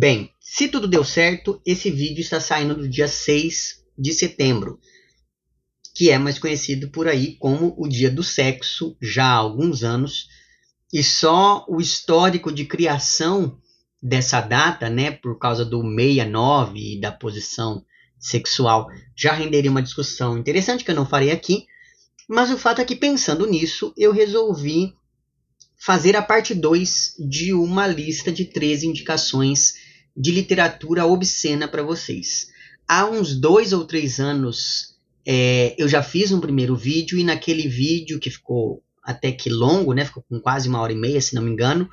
Bem, se tudo deu certo, esse vídeo está saindo no dia 6 de setembro, que é mais conhecido por aí como o Dia do Sexo, já há alguns anos, e só o histórico de criação dessa data, né, por causa do 69 e da posição sexual, já renderia uma discussão interessante que eu não farei aqui, mas o fato é que pensando nisso, eu resolvi fazer a parte 2 de uma lista de 13 indicações de literatura obscena para vocês. Há uns 2 ou 3 anos eu já fiz um primeiro vídeo e naquele vídeo que ficou até que longo, né, ficou com quase 1h30, se não me engano,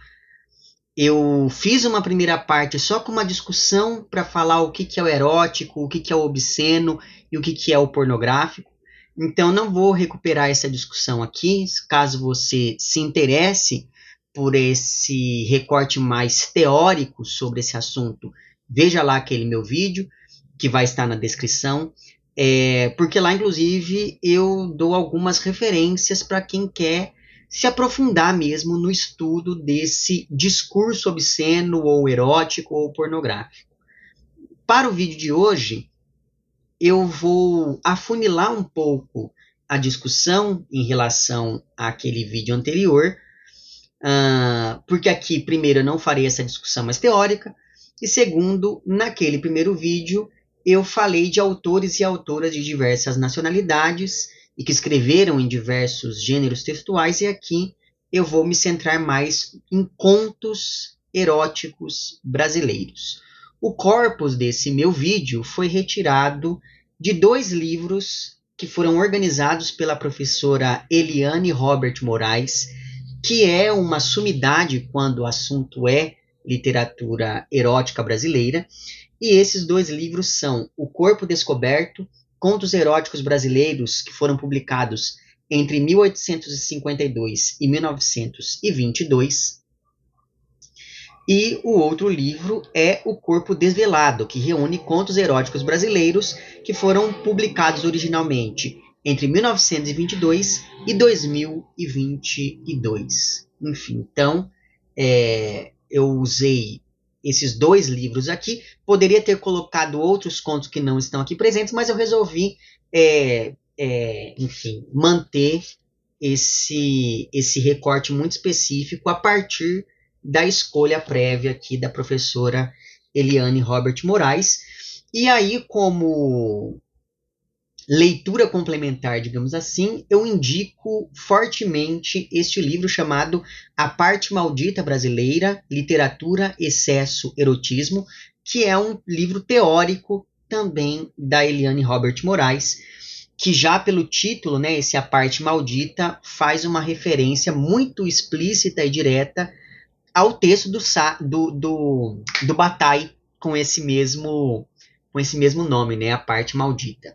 eu fiz uma primeira parte só com uma discussão para falar o que é o erótico, o que é o obsceno e o que é o pornográfico. Então, não vou recuperar essa discussão aqui. Caso você se interesse por esse recorte mais teórico sobre esse assunto, veja lá aquele meu vídeo, que vai estar na descrição. Porque lá, inclusive, eu dou algumas referências para quem quer se aprofundar mesmo no estudo desse discurso obsceno ou erótico ou pornográfico. Para o vídeo de hoje, eu vou afunilar um pouco a discussão em relação àquele vídeo anterior, porque aqui, primeiro, eu não farei essa discussão mais teórica, e segundo, naquele primeiro vídeo, eu falei de autores e autoras de diversas nacionalidades e que escreveram em diversos gêneros textuais, e aqui eu vou me centrar mais em contos eróticos brasileiros. O corpus desse meu vídeo foi retirado de 2 livros que foram organizados pela professora Eliane Robert Moraes, que é uma sumidade quando o assunto é literatura erótica brasileira. E esses 2 livros são O Corpo Descoberto, Contos Eróticos Brasileiros, que foram publicados entre 1852 e 1922. E o outro livro é O Corpo Desvelado, que reúne contos eróticos brasileiros que foram publicados originalmente entre 1922 e 2022. Enfim, então, eu usei esses 2 livros aqui. Poderia ter colocado outros contos que não estão aqui presentes, mas eu resolvi, enfim, manter esse recorte muito específico a partir da escolha prévia aqui da professora Eliane Robert Moraes. E aí, como leitura complementar, digamos assim, eu indico fortemente este livro chamado A Parte Maldita Brasileira, Literatura, Excesso, Erotismo, que é um livro teórico também da Eliane Robert Moraes, que já pelo título, né, esse A Parte Maldita, faz uma referência muito explícita e direta ao texto do Bataille com esse mesmo nome, né, A Parte Maldita.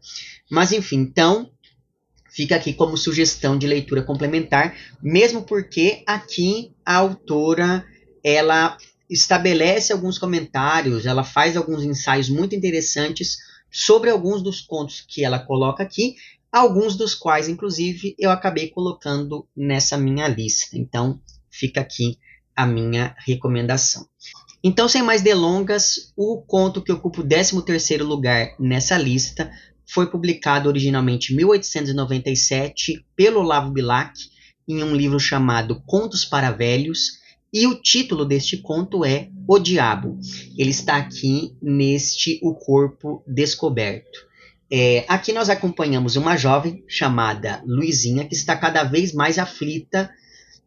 Mas enfim, então fica aqui como sugestão de leitura complementar, mesmo porque aqui a autora ela estabelece alguns comentários, ela faz alguns ensaios muito interessantes sobre alguns dos contos que ela coloca aqui, alguns dos quais, inclusive, eu acabei colocando nessa minha lista. Então, fica aqui a minha recomendação. Então, sem mais delongas, o conto que ocupa o 13º lugar nessa lista foi publicado originalmente em 1897 pelo Olavo Bilac em um livro chamado Contos para Velhos, e o título deste conto é O Diabo. Ele está aqui neste O Corpo Descoberto. Aqui nós acompanhamos uma jovem chamada Luizinha que está cada vez mais aflita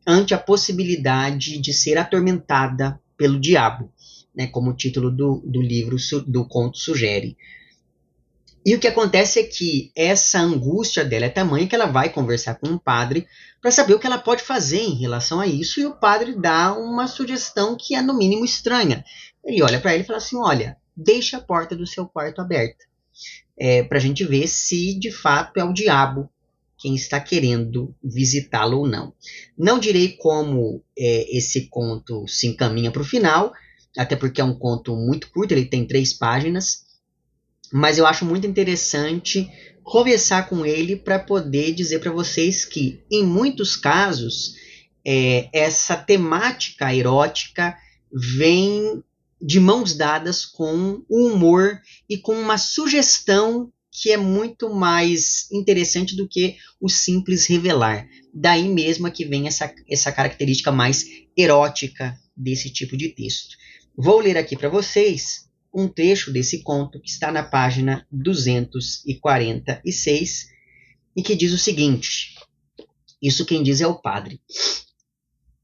ante a possibilidade de ser atormentada pelo diabo, né, como o título do livro, do conto sugere. E o que acontece é que essa angústia dela é tamanha que ela vai conversar com um padre para saber o que ela pode fazer em relação a isso, e o padre dá uma sugestão que é no mínimo estranha. Ele olha para ele e fala assim, olha, deixe a porta do seu quarto aberta, para a gente ver se de fato é o diabo quem está querendo visitá-lo ou não. Não direi como esse conto se encaminha para o final, até porque é um conto muito curto, ele tem 3 páginas, mas eu acho muito interessante conversar com ele para poder dizer para vocês que, em muitos casos, essa temática erótica vem de mãos dadas com o humor e com uma sugestão que é muito mais interessante do que o simples revelar. Daí mesmo é que vem essa característica mais erótica desse tipo de texto. Vou ler aqui para vocês um trecho desse conto que está na página 246 e que diz o seguinte: isso quem diz é o padre.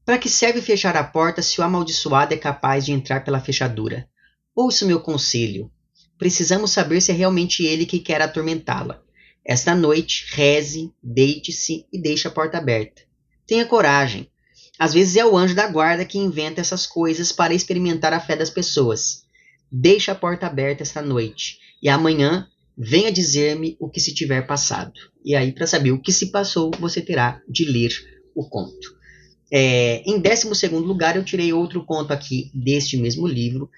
Para que serve fechar a porta se o amaldiçoado é capaz de entrar pela fechadura? Ouça o meu conselho. Precisamos saber se é realmente ele que quer atormentá-la. Esta noite, reze, deite-se e deixe a porta aberta. Tenha coragem. Às vezes é o anjo da guarda que inventa essas coisas para experimentar a fé das pessoas. Deixe a porta aberta esta noite e amanhã venha dizer-me o que se tiver passado. E aí, para saber o que se passou, você terá de ler o conto. Em 12º lugar, eu tirei outro conto aqui deste mesmo livro,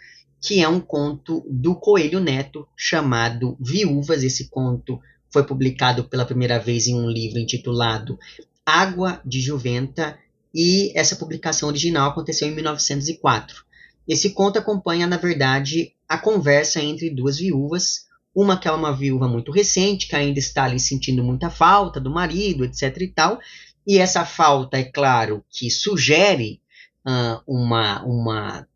que é um conto do Coelho Neto, chamado Viúvas. Esse conto foi publicado pela primeira vez em um livro intitulado Água de Juventa, e essa publicação original aconteceu em 1904. Esse conto acompanha, na verdade, a conversa entre duas viúvas, uma que é uma viúva muito recente, que ainda está ali sentindo muita falta do marido, etc. e tal, e essa falta, é claro, que sugere uma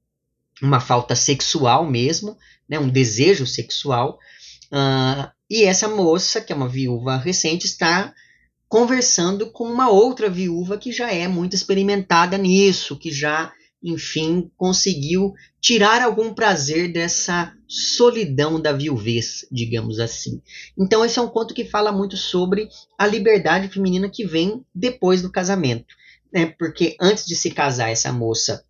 falta sexual mesmo, né, um desejo sexual, e essa moça, que é uma viúva recente, está conversando com uma outra viúva que já é muito experimentada nisso, que já, enfim, conseguiu tirar algum prazer dessa solidão da viuvez, digamos assim. Então esse é um conto que fala muito sobre a liberdade feminina que vem depois do casamento, né? Porque antes de se casar, essa moça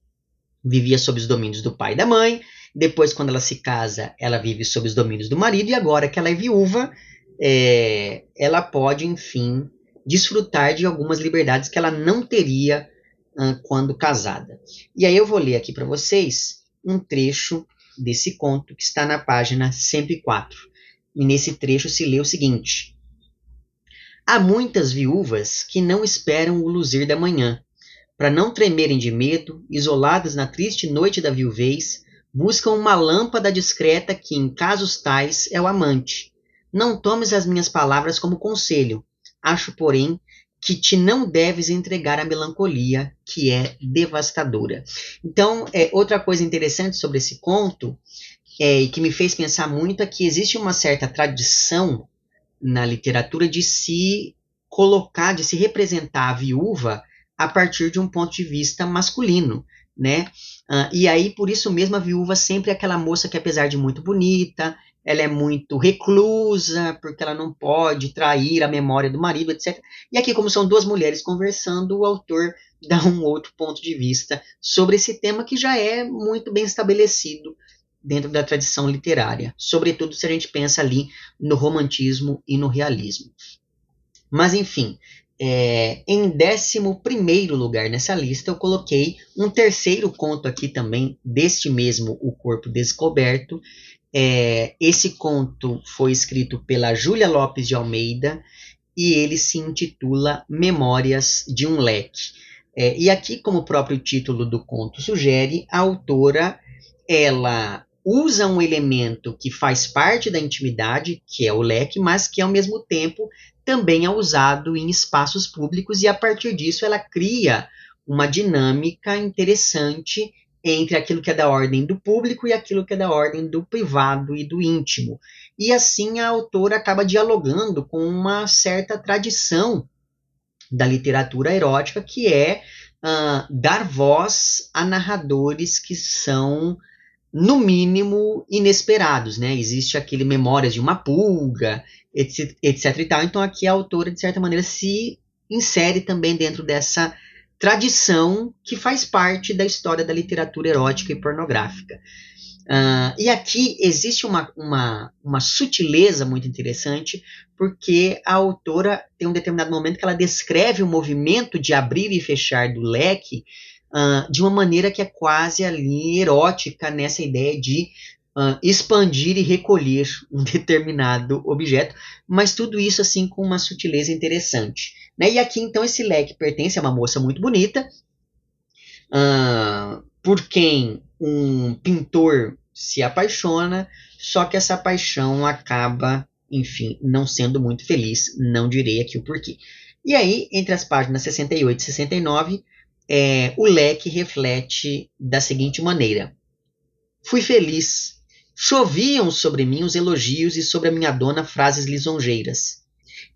vivia sob os domínios do pai e da mãe, depois quando ela se casa, ela vive sob os domínios do marido, e agora que ela é viúva, ela pode, enfim, desfrutar de algumas liberdades que ela não teria quando casada. E aí eu vou ler aqui para vocês um trecho desse conto que está na página 104. E nesse trecho se lê o seguinte: há muitas viúvas que não esperam o luzir da manhã. Para não tremerem de medo, isoladas na triste noite da viuvez, buscam uma lâmpada discreta que, em casos tais, é o amante. Não tomes as minhas palavras como conselho. Acho, porém, que te não deves entregar à melancolia, que é devastadora. Então, outra coisa interessante sobre esse conto, e que me fez pensar muito, é que existe uma certa tradição na literatura de se colocar, de se representar a viúva a partir de um ponto de vista masculino, né? E aí, por isso mesmo, a viúva sempre é aquela moça que, apesar de muito bonita, ela é muito reclusa, porque ela não pode trair a memória do marido, etc. E aqui, como são duas mulheres conversando, o autor dá um outro ponto de vista sobre esse tema que já é muito bem estabelecido dentro da tradição literária, sobretudo se a gente pensa ali no romantismo e no realismo. Mas, enfim, em 11º lugar nessa lista, eu coloquei um terceiro conto aqui também, deste mesmo O Corpo Descoberto. Esse conto foi escrito pela Júlia Lopes de Almeida e ele se intitula Memórias de um Leque. E aqui, como o próprio título do conto sugere, a autora, ela usa um elemento que faz parte da intimidade, que é o leque, mas que, ao mesmo tempo, também é usado em espaços públicos, e a partir disso ela cria uma dinâmica interessante entre aquilo que é da ordem do público e aquilo que é da ordem do privado e do íntimo. E assim a autora acaba dialogando com uma certa tradição da literatura erótica, que é dar voz a narradores que são, no mínimo, inesperados, né? Existe aquele Memórias de uma Pulga, etc e tal. Então aqui a autora, de certa maneira, se insere também dentro dessa tradição que faz parte da história da literatura erótica e pornográfica. E aqui existe uma sutileza muito interessante, porque a autora tem um determinado momento que ela descreve o movimento de abrir e fechar do leque de uma maneira que é quase ali erótica, nessa ideia de expandir e recolher um determinado objeto, mas tudo isso assim com uma sutileza interessante, né? E aqui então esse leque pertence a uma moça muito bonita, por quem um pintor se apaixona, só que essa paixão acaba, enfim, não sendo muito feliz, não direi aqui o porquê. E aí, entre as páginas 68 e 69, o leque reflete da seguinte maneira: fui feliz. Choviam sobre mim os elogios e sobre a minha dona frases lisonjeiras.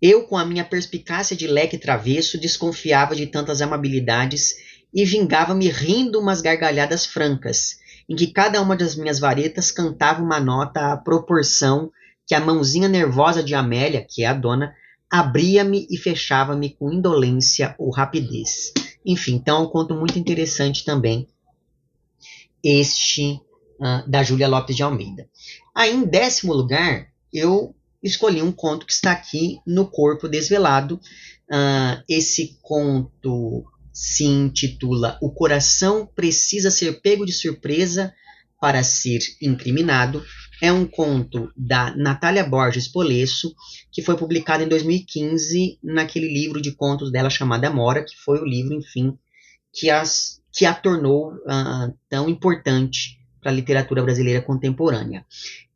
Eu, com a minha perspicácia de leque travesso, desconfiava de tantas amabilidades e vingava-me rindo umas gargalhadas francas, em que cada uma das minhas varetas cantava uma nota à proporção que a mãozinha nervosa de Amélia, que é a dona, abria-me e fechava-me com indolência ou rapidez. Enfim, então é um conto muito interessante também, este da Júlia Lopes de Almeida. Aí, em 10º lugar, eu escolhi um conto que está aqui no Corpo Desvelado. Esse conto se intitula O Coração Precisa Ser Pego de Surpresa para Ser Incriminado. É um conto da Natália Borges Polesso, que foi publicado em 2015 naquele livro de contos dela chamado Amora, que foi o livro, enfim, que a tornou tão importante para a literatura brasileira contemporânea.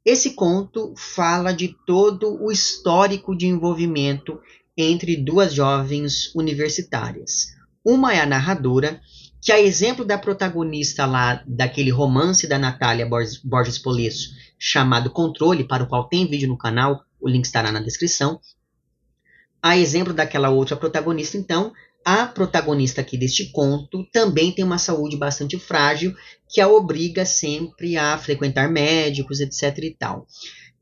Esse conto fala de todo o histórico de envolvimento entre duas jovens universitárias. Uma é a narradora, que a exemplo da protagonista lá daquele romance da Natália Borges Polesso, chamado Controle, para o qual tem vídeo no canal, o link estará na descrição. A exemplo daquela outra protagonista, então, a protagonista aqui deste conto também tem uma saúde bastante frágil, que a obriga sempre a frequentar médicos, etc. e tal.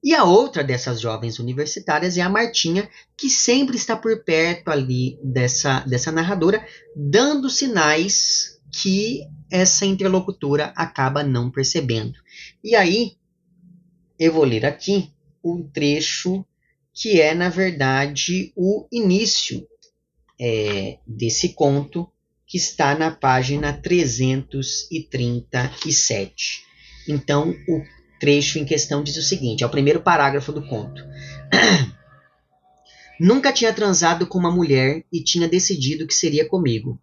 E a outra dessas jovens universitárias é a Martinha, que sempre está por perto ali dessa narradora, dando sinais que essa interlocutora acaba não percebendo. E aí, eu vou ler aqui um trecho que é, na verdade, o início desse conto, que está na página 337. Então, o trecho em questão diz o seguinte, é o primeiro parágrafo do conto. Nunca tinha transado com uma mulher e tinha decidido que seria comigo.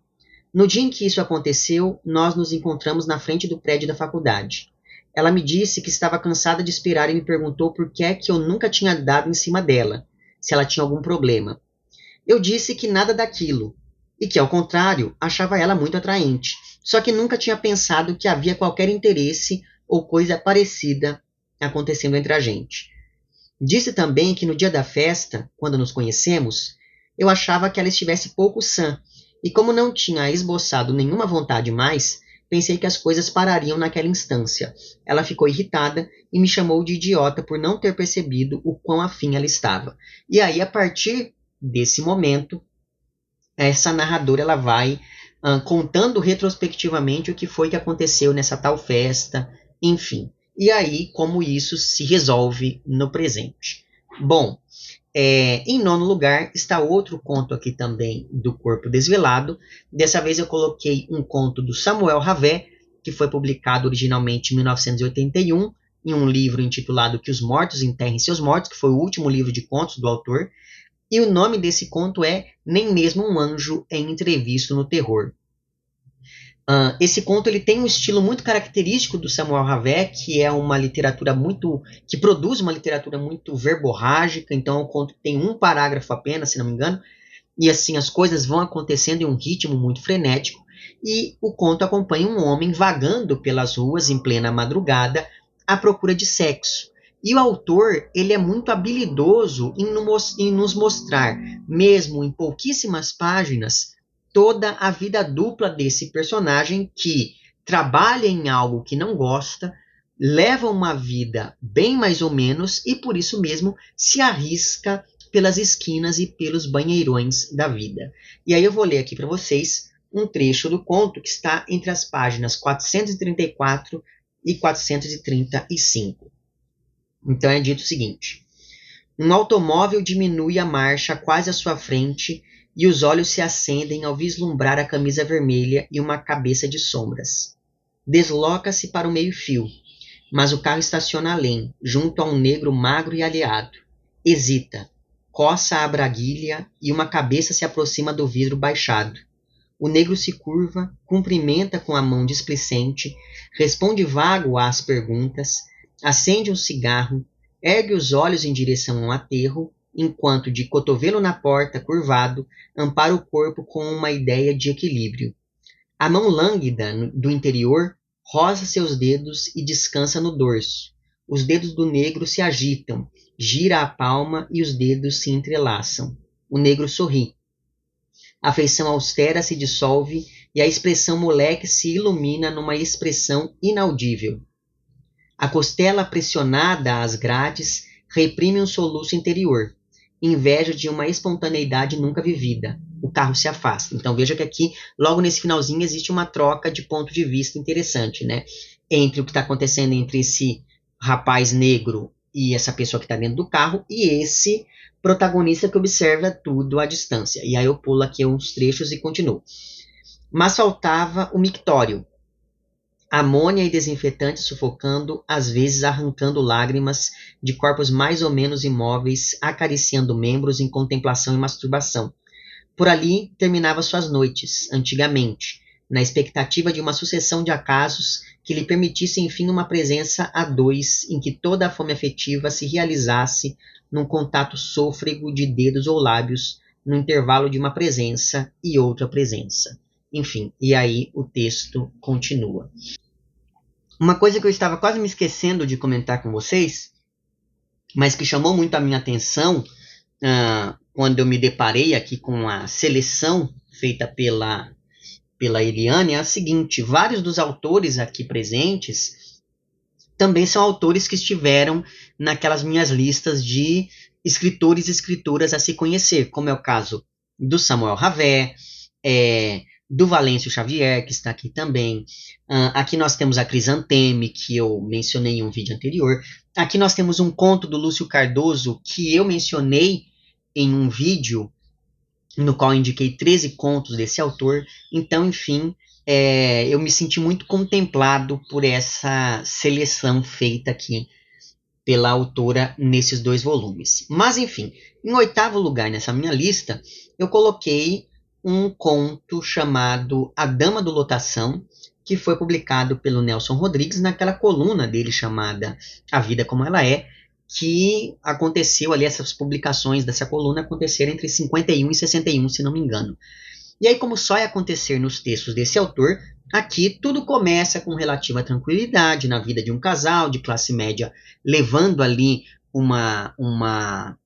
No dia em que isso aconteceu, nós nos encontramos na frente do prédio da faculdade. Ela me disse que estava cansada de esperar e me perguntou por que é que eu nunca tinha dado em cima dela, se ela tinha algum problema. Eu disse que nada daquilo, e que, ao contrário, achava ela muito atraente, só que nunca tinha pensado que havia qualquer interesse ou coisa parecida acontecendo entre a gente. Disse também que no dia da festa, quando nos conhecemos, eu achava que ela estivesse pouco sã, e como não tinha esboçado nenhuma vontade mais, pensei que as coisas parariam naquela instância. Ela ficou irritada e me chamou de idiota por não ter percebido o quão afim ela estava. E aí, a partir desse momento, essa narradora ela vai contando retrospectivamente o que foi que aconteceu nessa tal festa, enfim. E aí, como isso se resolve no presente. Bom, em 9º lugar está outro conto aqui também do Corpo Desvelado. Dessa vez eu coloquei um conto do Samuel Ravet, que foi publicado originalmente em 1981, em um livro intitulado Que os Mortos Enterrem Seus Mortos, que foi o último livro de contos do autor. E o nome desse conto é Nem Mesmo um Anjo é Entrevisto no Terror. Esse conto ele tem um estilo muito característico do Samuel Ravet, que é uma literatura que produz uma literatura muito verborrágica. Então o conto tem um parágrafo apenas, se não me engano, e assim as coisas vão acontecendo em um ritmo muito frenético. E o conto acompanha um homem vagando pelas ruas em plena madrugada à procura de sexo. E o autor ele é muito habilidoso em nos mostrar, mesmo em pouquíssimas páginas, toda a vida dupla desse personagem que trabalha em algo que não gosta, leva uma vida bem mais ou menos e por isso mesmo se arrisca pelas esquinas e pelos banheirões da vida. E aí eu vou ler aqui para vocês um trecho do conto que está entre as páginas 434 e 435. Então é dito o seguinte: um automóvel diminui a marcha quase à sua frente e os olhos se acendem ao vislumbrar a camisa vermelha e uma cabeça de sombras. Desloca-se para o meio-fio, mas o carro estaciona além, junto a um negro magro e aliado. Hesita, coça a braguilha e uma cabeça se aproxima do vidro baixado. O negro se curva, cumprimenta com a mão displicente, responde vago às perguntas, acende um cigarro, ergue os olhos em direção ao aterro, enquanto, de cotovelo na porta, curvado, ampara o corpo com uma ideia de equilíbrio. A mão lânguida do interior roça seus dedos e descansa no dorso. Os dedos do negro se agitam, gira a palma e os dedos se entrelaçam. O negro sorri. A feição austera se dissolve e a expressão moleque se ilumina numa expressão inaudível. A costela pressionada às grades reprime um soluço interior, inveja de uma espontaneidade nunca vivida. O carro se afasta. Então veja que aqui, logo nesse finalzinho, existe uma troca de ponto de vista interessante, né? Entre o que está acontecendo entre esse rapaz negro e essa pessoa que está dentro do carro e esse protagonista que observa tudo à distância. E aí eu pulo aqui uns trechos e continuo. Mas faltava o mictório. Amônia e desinfetante sufocando, às vezes arrancando lágrimas de corpos mais ou menos imóveis, acariciando membros em contemplação e masturbação. Por ali terminava suas noites, antigamente, na expectativa de uma sucessão de acasos que lhe permitisse enfim uma presença a dois em que toda a fome afetiva se realizasse num contato sôfrego de dedos ou lábios, no intervalo de uma presença e outra presença. Enfim, e aí o texto continua. Uma coisa que eu estava quase me esquecendo de comentar com vocês, mas que chamou muito a minha atenção quando eu me deparei aqui com a seleção feita pela Eliane, é a seguinte: vários dos autores aqui presentes também são autores que estiveram naquelas minhas listas de escritores e escritoras a se conhecer, como é o caso do Samuel Havé, do Valêncio Xavier, que está aqui também. Aqui nós temos a Crisanteme, que eu mencionei em um vídeo anterior. Aqui nós temos um conto do Lúcio Cardoso, que eu mencionei em um vídeo no qual eu indiquei 13 contos desse autor. Então, enfim, eu me senti muito contemplado por essa seleção feita aqui pela autora nesses 2 volumes. Mas, enfim, em 8º lugar nessa minha lista, eu coloquei um conto chamado A Dama do Lotação, que foi publicado pelo Nelson Rodrigues naquela coluna dele chamada A Vida Como Ela É, que aconteceu ali, essas publicações dessa coluna aconteceram entre 51 e 61, se não me engano. E aí, como só ia acontecer nos textos desse autor, aqui tudo começa com relativa tranquilidade na vida de um casal de classe média, levando ali uma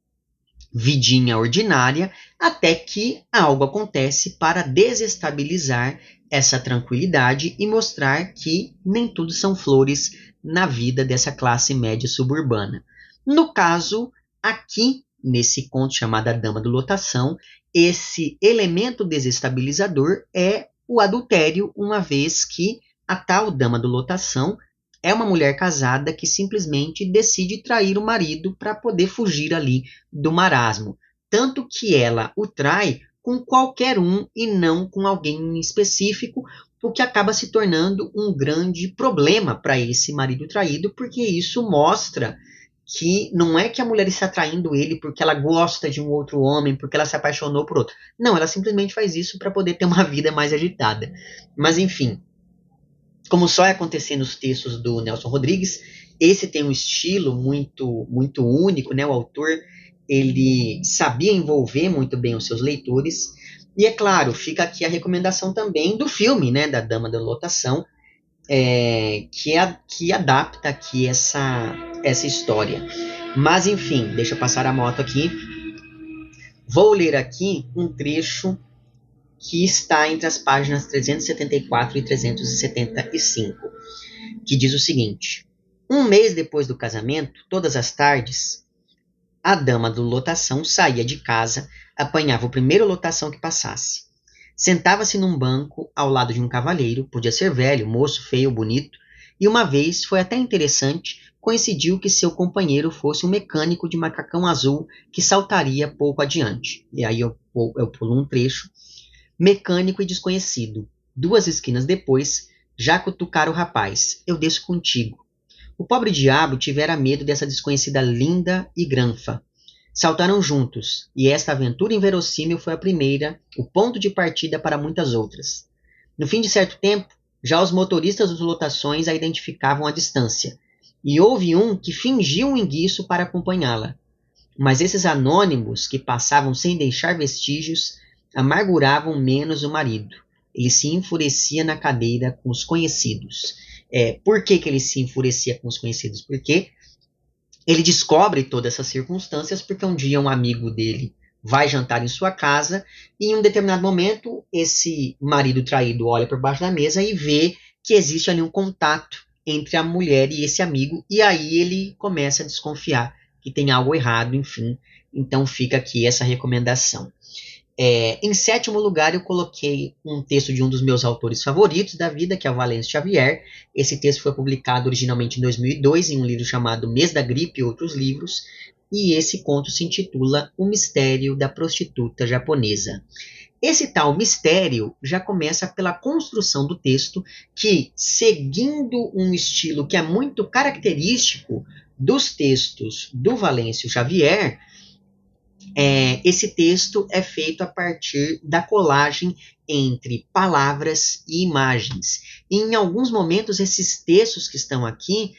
vidinha ordinária, até que algo acontece para desestabilizar essa tranquilidade e mostrar que nem tudo são flores na vida dessa classe média suburbana. No caso, aqui, nesse conto chamado A Dama do Lotação, esse elemento desestabilizador é o adultério, uma vez que a tal Dama do Lotação é uma mulher casada que simplesmente decide trair o marido para poder fugir ali do marasmo. Tanto que ela o trai com qualquer um e não com alguém em específico, o que acaba se tornando um grande problema para esse marido traído, porque isso mostra que não é que a mulher está traindo ele porque ela gosta de um outro homem, porque ela se apaixonou por outro. Não, ela simplesmente faz isso para poder ter uma vida mais agitada. Mas enfim, como só é acontecer nos textos do Nelson Rodrigues, esse tem um estilo muito, muito único, né? O autor, ele sabia envolver muito bem os seus leitores. E é claro, fica aqui a recomendação também do filme, né? Da Dama da Lotação, que adapta aqui essa história. Mas enfim, deixa eu passar a moto aqui. Vou ler aqui um trecho que está entre as páginas 374 e 375, que diz o seguinte: um mês depois do casamento, todas as tardes, a dama do lotação saía de casa, apanhava o primeiro lotação que passasse. Sentava-se num banco ao lado de um cavalheiro, podia ser velho, moço, feio, bonito, e uma vez, foi até interessante, coincidiu que seu companheiro fosse um mecânico de macacão azul que saltaria pouco adiante. E aí eu pulo um trecho. Mecânico e desconhecido. 2 esquinas depois, já cutucara o rapaz. Eu desço contigo. O pobre diabo tivera medo dessa desconhecida linda e granfa. Saltaram juntos, e esta aventura inverossímil foi a primeira, o ponto de partida para muitas outras. No fim de certo tempo, já os motoristas das lotações a identificavam à distância, e houve um que fingiu um enguiço para acompanhá-la. Mas esses anônimos que passavam sem deixar vestígios amarguravam menos o marido. Ele se enfurecia na cadeira com os conhecidos. Por que ele se enfurecia com os conhecidos? Porque ele descobre todas essas circunstâncias porque um dia um amigo dele vai jantar em sua casa e em um determinado momento esse marido traído olha por baixo da mesa e vê que existe ali um contato entre a mulher e esse amigo, e aí ele começa a desconfiar que tem algo errado, enfim. Então fica aqui essa recomendação. Em sétimo lugar, eu coloquei um texto de um dos meus autores favoritos da vida, que é o Valêncio Xavier. Esse texto foi publicado originalmente em 2002 em um livro chamado Mês da Gripe e Outros Livros, e esse conto se intitula O Mistério da Prostituta Japonesa. Esse tal mistério já começa pela construção do texto, que, seguindo um estilo que é muito característico dos textos do Valêncio Xavier, esse texto é feito a partir da colagem entre palavras e imagens. E em alguns momentos, esses textos que estão aqui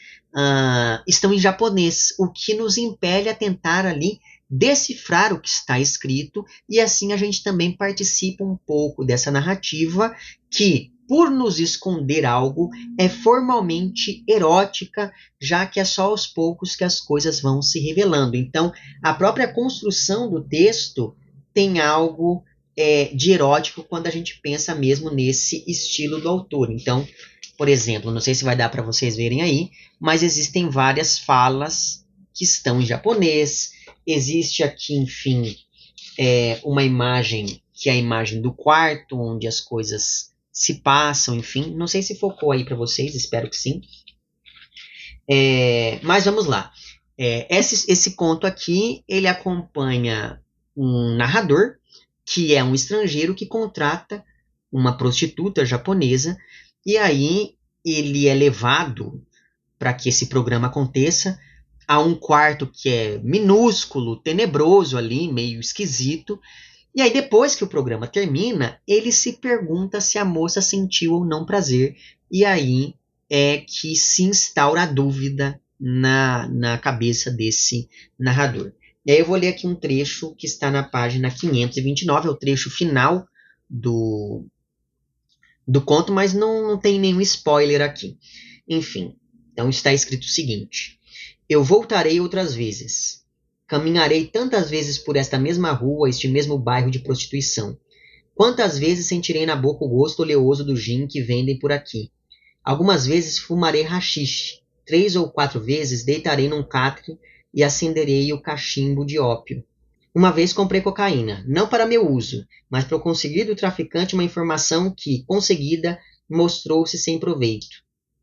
estão em japonês, o que nos impele a tentar ali decifrar o que está escrito, e assim a gente também participa um pouco dessa narrativa que, por nos esconder algo, é formalmente erótica, já que é só aos poucos que as coisas vão se revelando. Então, a própria construção do texto tem algo de erótico quando a gente pensa mesmo nesse estilo do autor. Então, por exemplo, não sei se vai dar para vocês verem aí, mas existem várias falas que estão em japonês. Existe aqui, enfim, uma imagem que é a imagem do quarto, onde as coisas se passam, enfim. Não sei se focou aí para vocês, espero que sim. Mas vamos lá. Esse conto aqui, ele acompanha um narrador, que é um estrangeiro que contrata uma prostituta japonesa, e aí ele é levado, para que esse programa aconteça, a um quarto que é minúsculo, tenebroso ali, meio esquisito. E aí, depois que o programa termina, ele se pergunta se a moça sentiu ou não prazer. E aí é que se instaura a dúvida na cabeça desse narrador. E aí eu vou ler aqui um trecho que está na página 529, é o trecho final do conto, mas não tem nenhum spoiler aqui. Enfim, então está escrito o seguinte: eu voltarei outras vezes. Caminharei tantas vezes por esta mesma rua, este mesmo bairro de prostituição. Quantas vezes sentirei na boca o gosto oleoso do gin que vendem por aqui. Algumas vezes fumarei haxixe. 3 ou 4 vezes deitarei num catre e acenderei o cachimbo de ópio. Uma vez comprei cocaína, não para meu uso, mas para conseguir do traficante uma informação que, conseguida, mostrou-se sem proveito.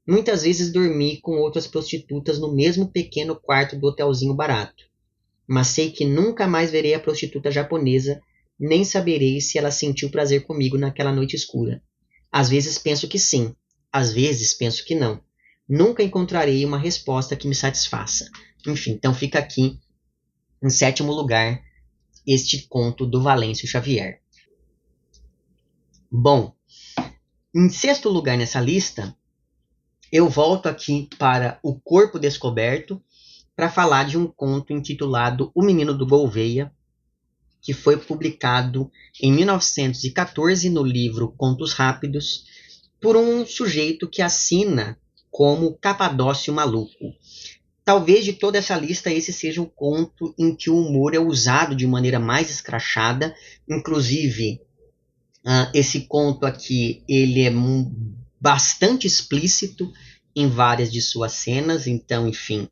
Muitas vezes dormi com outras prostitutas no mesmo pequeno quarto do hotelzinho barato. Mas sei que nunca mais verei a prostituta japonesa, nem saberei se ela sentiu prazer comigo naquela noite escura. Às vezes penso que sim, às vezes penso que não. Nunca encontrarei uma resposta que me satisfaça. Enfim, então fica aqui, em sétimo lugar, este conto do Valêncio Xavier. Bom, em sexto lugar nessa lista, eu volto aqui para O Corpo Descoberto, para falar de um conto intitulado O Menino do Gouveia, que foi publicado em 1914 no livro Contos Rápidos, por um sujeito que assina como Capadócio Maluco. Talvez de toda essa lista esse seja o conto em que o humor é usado de maneira mais escrachada. Inclusive, esse conto aqui ele é bastante explícito em várias de suas cenas, então, enfim,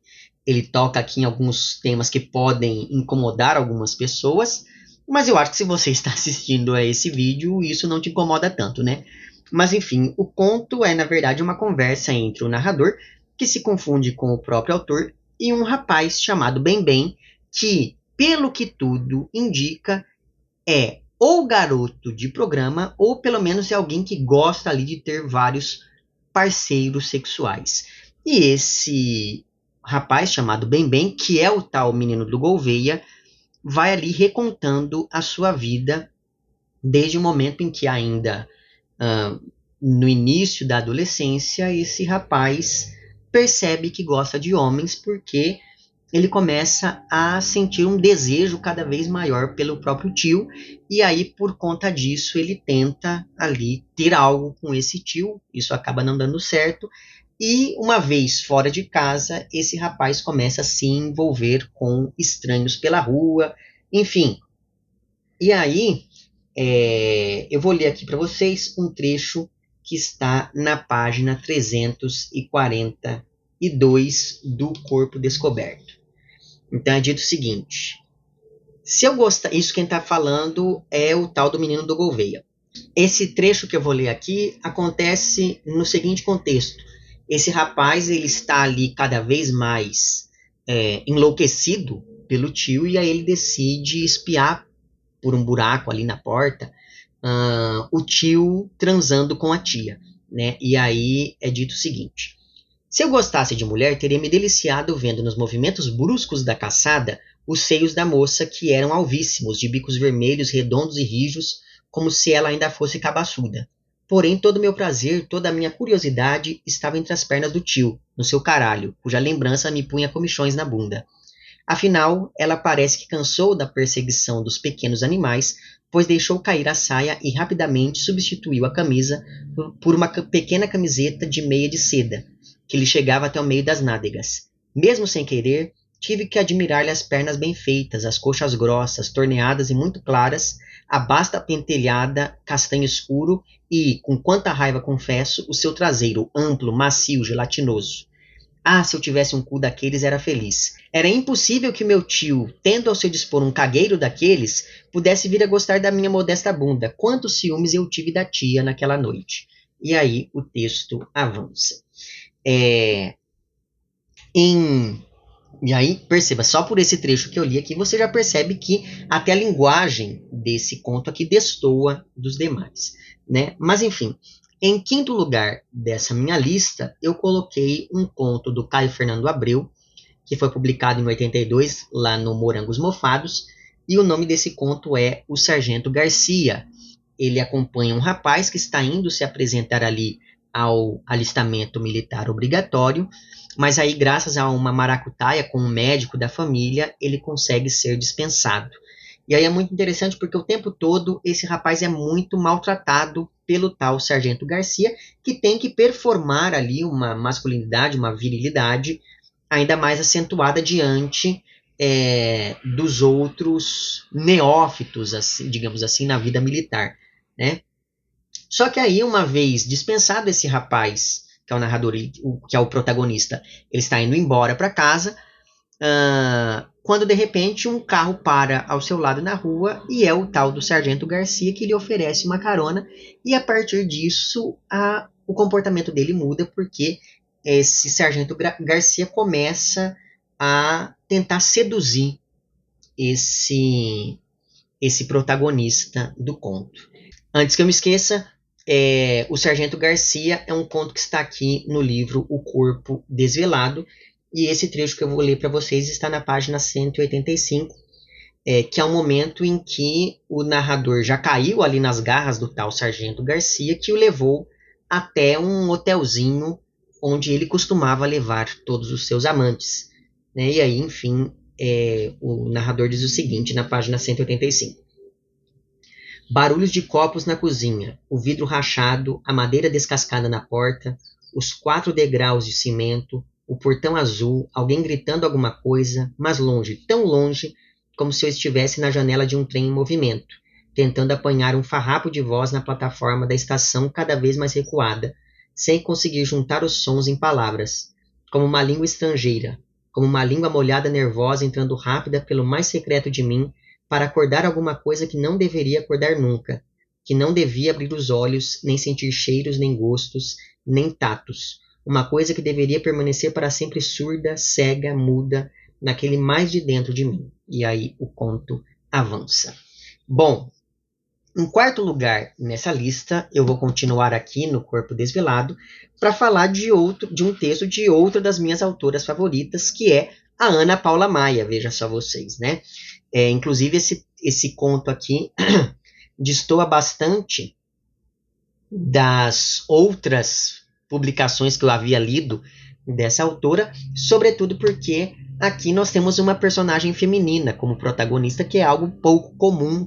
ele toca aqui em alguns temas que podem incomodar algumas pessoas, mas eu acho que se você está assistindo a esse vídeo, isso não te incomoda tanto, né? Mas, enfim, o conto é, na verdade, uma conversa entre o narrador, que se confunde com o próprio autor, e um rapaz chamado Bem, que, pelo que tudo indica, é ou garoto de programa, ou pelo menos é alguém que gosta ali de ter vários parceiros sexuais. E esse rapaz chamado Bem, que é o tal menino do Gouveia, vai ali recontando a sua vida desde o momento em que ainda no início da adolescência, esse rapaz percebe que gosta de homens porque ele começa a sentir um desejo cada vez maior pelo próprio tio, e aí, por conta disso, ele tenta ali ter algo com esse tio, isso acaba não dando certo, e uma vez fora de casa, esse rapaz começa a se envolver com estranhos pela rua, enfim. E aí, eu vou ler aqui para vocês um trecho que está na página 342 do Corpo Descoberto. Então é dito o seguinte: se eu gostar, isso quem está falando é o tal do menino do Gouveia. Esse trecho que eu vou ler aqui acontece no seguinte contexto: esse rapaz ele está ali cada vez mais enlouquecido pelo tio, e aí ele decide espiar por um buraco ali na porta o tio transando com a tia, né? E aí é dito o seguinte: se eu gostasse de mulher, teria me deliciado vendo nos movimentos bruscos da caçada os seios da moça, que eram alvíssimos, de bicos vermelhos, redondos e rijos, como se ela ainda fosse cabaçuda. Porém, todo o meu prazer, toda a minha curiosidade estava entre as pernas do tio, no seu caralho, cuja lembrança me punha comichões na bunda. Afinal, ela parece que cansou da perseguição dos pequenos animais, pois deixou cair a saia e rapidamente substituiu a camisa por uma pequena camiseta de meia de seda, que lhe chegava até o meio das nádegas. Mesmo sem querer, tive que admirar-lhe as pernas bem feitas, as coxas grossas, torneadas e muito claras, a basta pentelhada, castanho escuro e, com quanta raiva confesso, o seu traseiro, amplo, macio, gelatinoso. Ah, se eu tivesse um cu daqueles, era feliz. Era impossível que meu tio, tendo ao seu dispor um cagueiro daqueles, pudesse vir a gostar da minha modesta bunda. Quantos ciúmes eu tive da tia naquela noite. E aí o texto avança. E aí, perceba, só por esse trecho que eu li aqui, você já percebe que até a linguagem desse conto aqui destoa dos demais, né? Mas enfim, em quinto lugar dessa minha lista, eu coloquei um conto do Caio Fernando Abreu, que foi publicado em 82, lá no Morangos Mofados, e o nome desse conto é O Sargento Garcia. Ele acompanha um rapaz que está indo se apresentar ali ao alistamento militar obrigatório, mas aí, graças a uma maracutaia com um médico da família, ele consegue ser dispensado. E aí é muito interessante porque o tempo todo esse rapaz é muito maltratado pelo tal Sargento Garcia, que tem que performar ali uma masculinidade, uma virilidade ainda mais acentuada diante dos outros neófitos, assim, digamos assim, na vida militar, né? Só que aí, uma vez dispensado esse rapaz, que é o narrador, que é o protagonista, ele está indo embora para casa, quando de repente um carro para ao seu lado na rua e é o tal do Sargento Garcia que lhe oferece uma carona, e a partir disso o comportamento dele muda, porque esse Sargento Garcia começa a tentar seduzir esse protagonista do conto. Antes que eu me esqueça, o Sargento Garcia é um conto que está aqui no livro O Corpo Desvelado, e esse trecho que eu vou ler para vocês está na página 185, que é o momento em que o narrador já caiu ali nas garras do tal Sargento Garcia, que o levou até um hotelzinho onde ele costumava levar todos os seus amantes, né? E aí, enfim, o narrador diz o seguinte na página 185. Barulhos de copos na cozinha, o vidro rachado, a madeira descascada na porta, os 4 degraus de cimento, o portão azul, alguém gritando alguma coisa, mas longe, tão longe, como se eu estivesse na janela de um trem em movimento, tentando apanhar um farrapo de voz na plataforma da estação cada vez mais recuada, sem conseguir juntar os sons em palavras, como uma língua estrangeira, como uma língua molhada nervosa entrando rápida pelo mais secreto de mim, para acordar alguma coisa que não deveria acordar nunca, que não devia abrir os olhos, nem sentir cheiros, nem gostos, nem tatos, uma coisa que deveria permanecer para sempre surda, cega, muda, naquele mais de dentro de mim. E aí o conto avança. Bom, em quarto lugar nessa lista, eu vou continuar aqui no Corpo Desvelado para falar de um texto de outra das minhas autoras favoritas, que é a Ana Paula Maia, veja só vocês, né? Inclusive, esse conto aqui destoa bastante das outras publicações que eu havia lido dessa autora, sobretudo porque aqui nós temos uma personagem feminina como protagonista, que é algo pouco comum,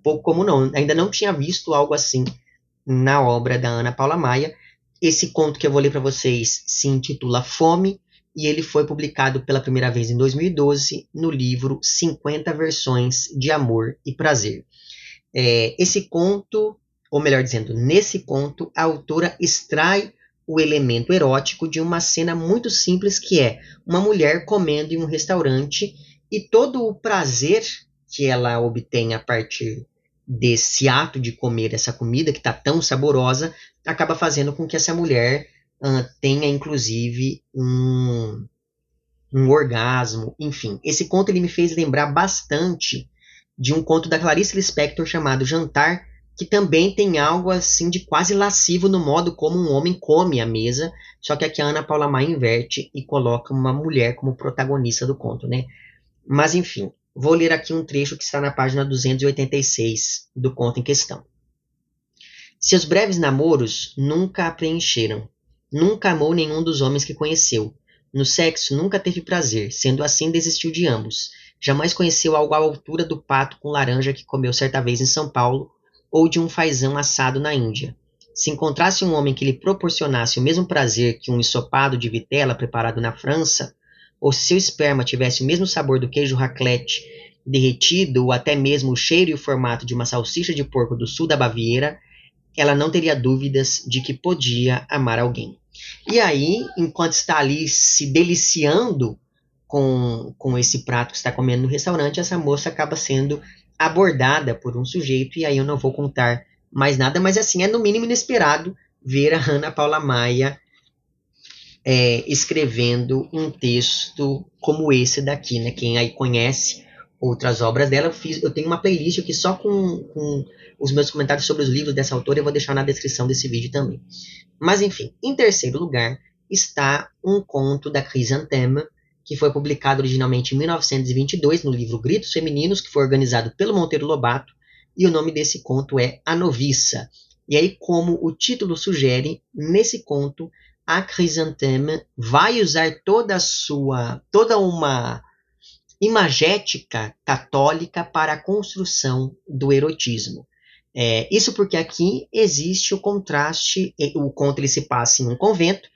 pouco comum não, ainda não tinha visto algo assim na obra da Ana Paula Maia. Esse conto que eu vou ler para vocês se intitula Fome, e ele foi publicado pela primeira vez em 2012 no livro 50 Versões de Amor e Prazer. Esse conto, ou melhor dizendo, nesse conto, a autora extrai o elemento erótico de uma cena muito simples, que é uma mulher comendo em um restaurante, e todo o prazer que ela obtém a partir desse ato de comer essa comida que está tão saborosa, acaba fazendo com que essa mulher tenha, inclusive, um orgasmo, enfim. Esse conto ele me fez lembrar bastante de um conto da Clarice Lispector chamado Jantar, que também tem algo assim de quase lascivo no modo como um homem come à mesa, só que aqui a Ana Paula Maia inverte e coloca uma mulher como protagonista do conto, né? Mas enfim, vou ler aqui um trecho que está na página 286 do conto em questão. Seus breves namoros nunca a preencheram. Nunca amou nenhum dos homens que conheceu. No sexo nunca teve prazer, sendo assim desistiu de ambos. Jamais conheceu algo à altura do pato com laranja que comeu certa vez em São Paulo, ou de um fazão assado na Índia. Se encontrasse um homem que lhe proporcionasse o mesmo prazer que um ensopado de vitela preparado na França, ou se seu esperma tivesse o mesmo sabor do queijo raclette derretido, ou até mesmo o cheiro e o formato de uma salsicha de porco do sul da Baviera, ela não teria dúvidas de que podia amar alguém. E aí, enquanto está ali se deliciando com esse prato que está comendo no restaurante, essa moça acaba sendo abordada por um sujeito, e aí eu não vou contar mais nada, mas assim, é no mínimo inesperado ver a Ana Paula Maia escrevendo um texto como esse daqui, né? Quem aí conhece outras obras dela, eu tenho uma playlist aqui só com os meus comentários sobre os livros dessa autora, eu vou deixar na descrição desse vídeo também. Mas enfim, em terceiro lugar está um conto da Chrysantheme, que foi publicado originalmente em 1922 no livro Gritos Femininos, que foi organizado pelo Monteiro Lobato, e o nome desse conto é A Noviça. E aí, como o título sugere, nesse conto, a Chrysantheme vai usar toda uma imagética católica para a construção do erotismo. Isso porque aqui existe o contraste, o conto ele se passa em um convento,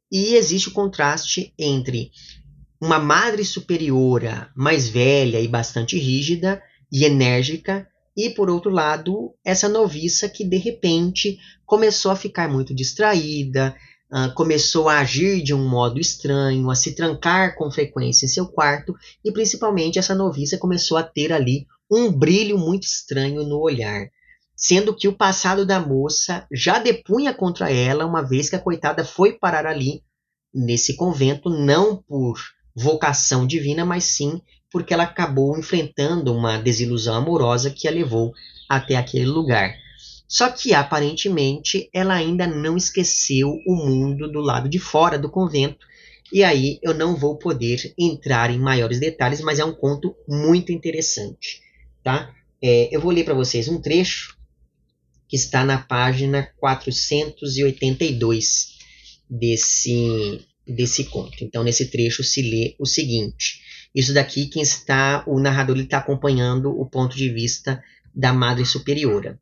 e existe o contraste entre uma madre superiora mais velha e bastante rígida e enérgica, e por outro lado, essa noviça que de repente começou a ficar muito distraída, começou a agir de um modo estranho, a se trancar com frequência em seu quarto, e principalmente essa noviça começou a ter ali um brilho muito estranho no olhar, sendo que o passado da moça já depunha contra ela, uma vez que a coitada foi parar ali nesse convento, não por vocação divina, mas sim porque ela acabou enfrentando uma desilusão amorosa que a levou até aquele lugar. Só que, aparentemente, ela ainda não esqueceu o mundo do lado de fora do convento, e aí eu não vou poder entrar em maiores detalhes, mas é um conto muito interessante, tá? Eu vou ler para vocês um trecho que está na página 482 desse conto. Então, nesse trecho se lê o seguinte. Isso daqui, o narrador está acompanhando o ponto de vista da Madre Superiora.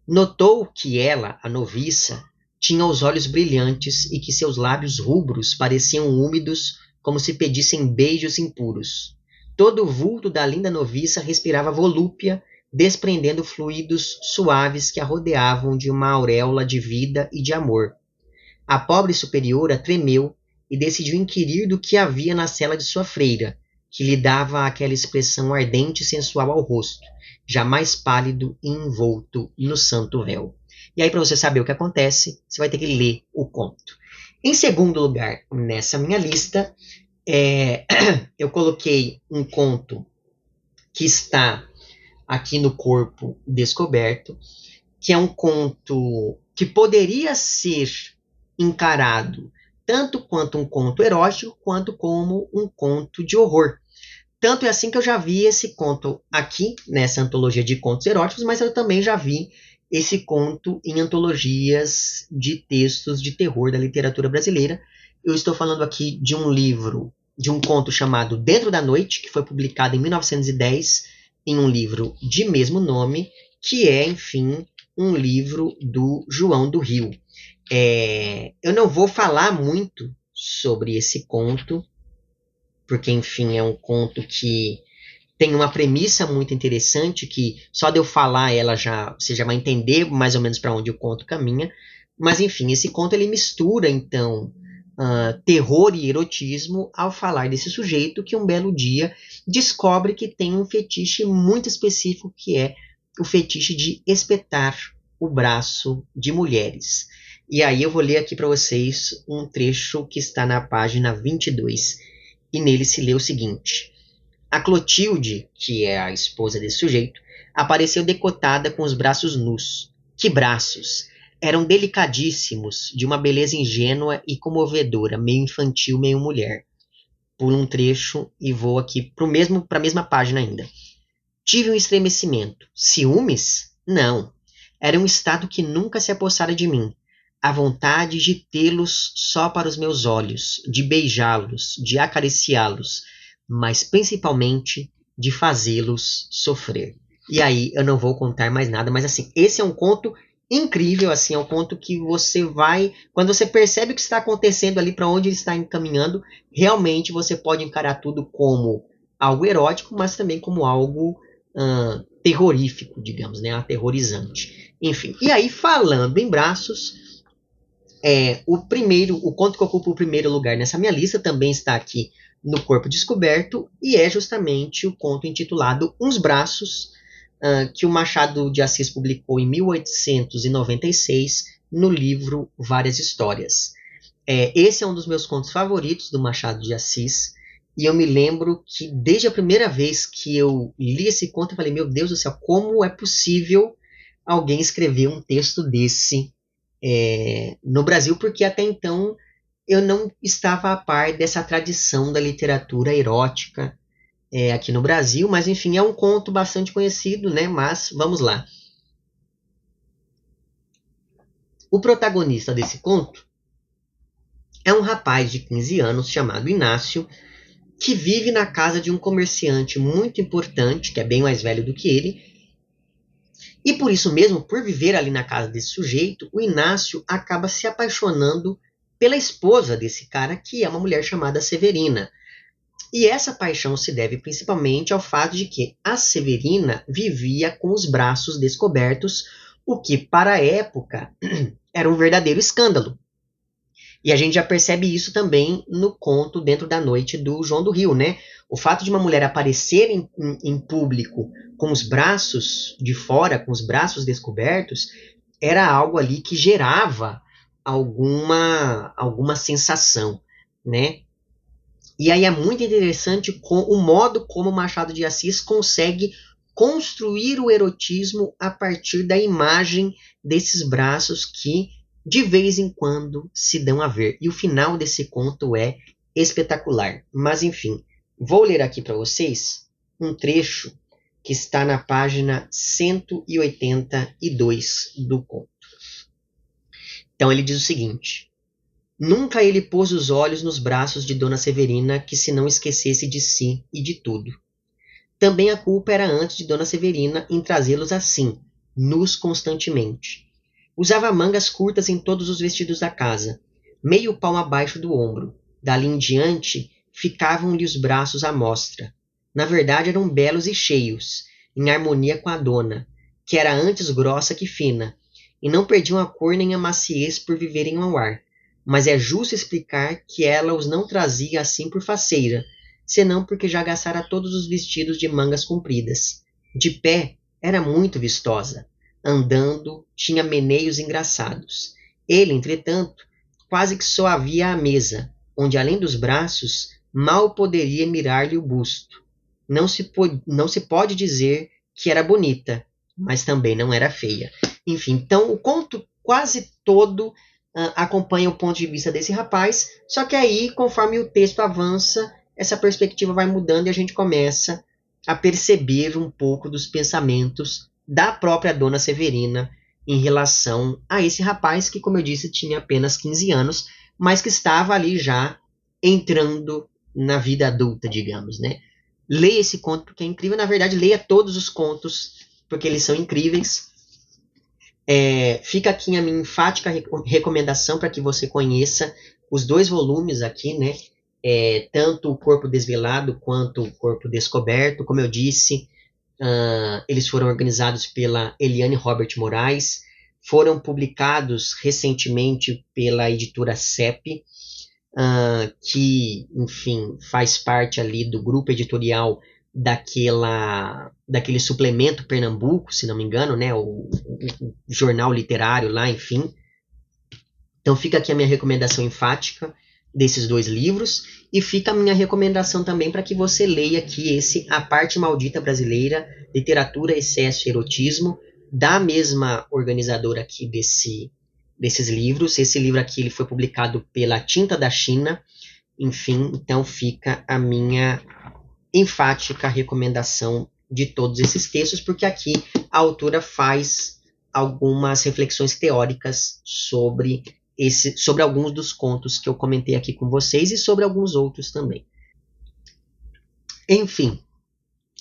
Notou que ela, a noviça, tinha os olhos brilhantes e que seus lábios rubros pareciam úmidos, como se pedissem beijos impuros. Todo o vulto da linda noviça respirava volúpia, desprendendo fluidos suaves que a rodeavam de uma auréola de vida e de amor. A pobre superiora tremeu e decidiu inquirir do que havia na cela de sua freira, que lhe dava aquela expressão ardente e sensual ao rosto, jamais pálido e envolto no santo véu. E aí, para você saber o que acontece, você vai ter que ler o conto. Em segundo lugar, nessa minha lista, eu coloquei um conto que está aqui no Corpo Descoberto, que é um conto que poderia ser encarado tanto quanto um conto erótico, quanto como um conto de horror. Tanto é assim que eu já vi esse conto aqui, nessa antologia de contos eróticos, mas eu também já vi esse conto em antologias de textos de terror da literatura brasileira. Eu estou falando aqui de um livro, de um conto chamado Dentro da Noite, que foi publicado em 1910, em um livro de mesmo nome, que é, enfim, um livro do João do Rio. Eu não vou falar muito sobre esse conto, porque, enfim, é um conto que tem uma premissa muito interessante, que só de eu falar ela você já vai entender mais ou menos para onde o conto caminha. Mas, enfim, esse conto ele mistura, então, terror e erotismo ao falar desse sujeito que um belo dia descobre que tem um fetiche muito específico, que é o fetiche de espetar o braço de mulheres. E aí eu vou ler aqui para vocês um trecho que está na página 22, e nele se lê o seguinte: a Clotilde, que é a esposa desse sujeito, apareceu decotada com os braços nus. Que braços! Eram delicadíssimos, de uma beleza ingênua e comovedora, meio infantil, meio mulher. Pulo um trecho e vou aqui para a mesma página ainda. Tive um estremecimento. Ciúmes? Não. Era um estado que nunca se apossara de mim. A vontade de tê-los só para os meus olhos, de beijá-los, de acariciá-los, mas principalmente de fazê-los sofrer. E aí eu não vou contar mais nada, mas assim, esse é um conto incrível, assim, é um conto que você vai, quando você percebe o que está acontecendo ali, para onde ele está encaminhando, realmente você pode encarar tudo como algo erótico, mas também como algo terrorífico, digamos, né, aterrorizante. Enfim, e aí falando em braços, o conto que ocupa o primeiro lugar nessa minha lista também está aqui no Corpo Descoberto, e é justamente o conto intitulado Uns Braços, que o Machado de Assis publicou em 1896 no livro Várias Histórias. Esse é um dos meus contos favoritos do Machado de Assis, e eu me lembro que desde a primeira vez que eu li esse conto, eu falei, meu Deus do céu, como é possível alguém escrever um texto desse no Brasil, porque até então eu não estava a par dessa tradição da literatura erótica aqui no Brasil, mas enfim, é um conto bastante conhecido, né? Mas vamos lá. O protagonista desse conto é um rapaz de 15 anos chamado Inácio, que vive na casa de um comerciante muito importante, que é bem mais velho do que ele, e por isso mesmo, por viver ali na casa desse sujeito, o Inácio acaba se apaixonando pela esposa desse cara, que é uma mulher chamada Severina. E essa paixão se deve principalmente ao fato de que a Severina vivia com os braços descobertos, o que para a época era um verdadeiro escândalo. E a gente já percebe isso também no conto Dentro da Noite do João do Rio, né? O fato de uma mulher aparecer em público com os braços de fora, com os braços descobertos, era algo ali que gerava alguma sensação, né? E aí é muito interessante o modo como Machado de Assis consegue construir o erotismo a partir da imagem desses braços que de vez em quando se dão a ver. E o final desse conto é espetacular. Mas enfim, vou ler aqui para vocês um trecho que está na página 182 do conto. Então ele diz o seguinte: nunca ele pôs os olhos nos braços de Dona Severina, que se não esquecesse de si e de tudo. Também a culpa era antes de Dona Severina em trazê-los assim, nus constantemente. Usava mangas curtas em todos os vestidos da casa, meio palmo abaixo do ombro. Dali em diante, ficavam-lhe os braços à mostra. Na verdade, eram belos e cheios, em harmonia com a dona, que era antes grossa que fina, e não perdiam a cor nem a maciez por viverem ao ar. Mas é justo explicar que ela os não trazia assim por faceira, senão porque já gastara todos os vestidos de mangas compridas. De pé, era muito vistosa. Andando, tinha meneios engraçados. Ele, entretanto, quase que só havia a mesa, onde, além dos braços, mal poderia mirar-lhe o busto. Não se pode dizer que era bonita, mas também não era feia. Enfim, então o conto quase todo acompanha o ponto de vista desse rapaz, só que aí, conforme o texto avança, essa perspectiva vai mudando e a gente começa a perceber um pouco dos pensamentos da própria Dona Severina em relação a esse rapaz que, como eu disse, tinha apenas 15 anos, mas que estava ali já entrando na vida adulta, digamos, né? Leia esse conto porque é incrível. Na verdade, leia todos os contos porque eles são incríveis. Fica aqui a minha enfática recomendação para que você conheça os 2 volumes aqui, né? Tanto o Corpo Desvelado quanto o Corpo Descoberto. Como eu disse, eles foram organizados pela Eliane Robert Moraes, foram publicados recentemente pela editora CEP, que, enfim, faz parte ali do grupo editorial daquele suplemento Pernambuco, se não me engano, né, o jornal literário lá, enfim. Então fica aqui a minha recomendação enfática desses 2 livros, e fica a minha recomendação também para que você leia aqui A Parte Maldita Brasileira, Literatura, Excesso e Erotismo, da mesma organizadora aqui desses livros. Esse livro aqui ele foi publicado pela Tinta da China, enfim, então fica a minha enfática recomendação de todos esses textos, porque aqui a autora faz algumas reflexões teóricas sobre alguns dos contos que eu comentei aqui com vocês e sobre alguns outros também. Enfim,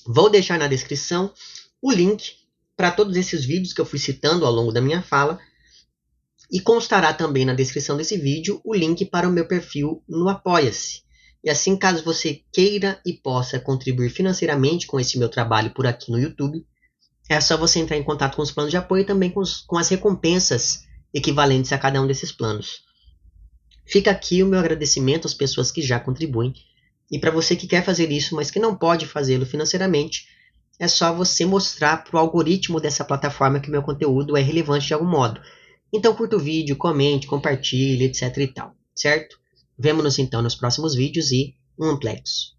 vou deixar na descrição o link para todos esses vídeos que eu fui citando ao longo da minha fala, e constará também na descrição desse vídeo o link para o meu perfil no Apoia-se. E assim, caso você queira e possa contribuir financeiramente com esse meu trabalho por aqui no YouTube, é só você entrar em contato com os planos de apoio e também com as recompensas equivalentes a cada um desses planos. Fica aqui o meu agradecimento às pessoas que já contribuem. E para você que quer fazer isso, mas que não pode fazê-lo financeiramente, é só você mostrar para o algoritmo dessa plataforma que meu conteúdo é relevante de algum modo. Então curta o vídeo, comente, compartilhe, etc e tal, certo? Vemo-nos então nos próximos vídeos e um amplex.